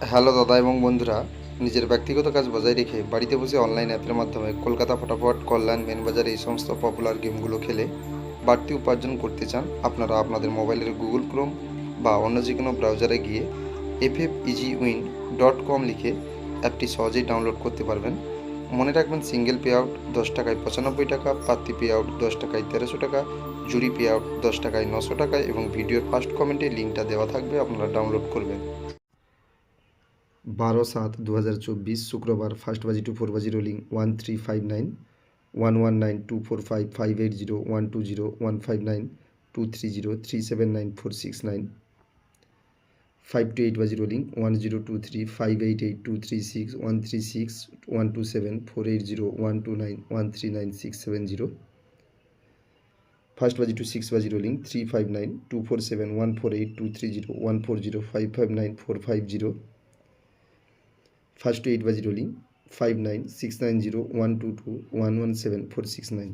Hello দাদা এবং বন্ধুরা, নিজের ব্যক্তিগত কাজ বজায় রেখে বাড়িতে বসে অনলাইন অ্যাপের মাধ্যমে কলকাতা ফটাফট, কল্যাণ, মেনবাজার এই সমস্ত পপুলার গেমগুলো খেলে বাড়তি উপার্জন করতে চান। আপনারা আপনাদের মোবাইলের গুগল ক্রোম বা অন্য যে কোনো ব্রাউজারে গিয়ে ffeasywin.com লিখে অ্যাপটি সহজেই ডাউনলোড করতে পারবেন। মনে রাখবেন, সিঙ্গেল পে আউট 10 টাকায় 95 টাকা, পাত্তি পে আউট 10 টাকায় 1300 টাকা, জুড়ি পে আউট 10 টাকায় 900 টাকা এবং ভিডিওর ফার্স্ট কমেন্টে লিঙ্কটা দেওয়া থাকবে, আপনারা ডাউনলোড করবেন। 12/7/2024 শুক্রবার, ফার্স্ট বাজি টু ফোর বাজি রোলিং 135911924558012015930379 5 to 8 বাজি রোলিং 1023588236136127480129139670 ফার্স্ট বাজি টু 6 বাজি রোলিং 35924714823014055945 ফার্স্ট টু 8 বাজি রোলিং 59690122117469।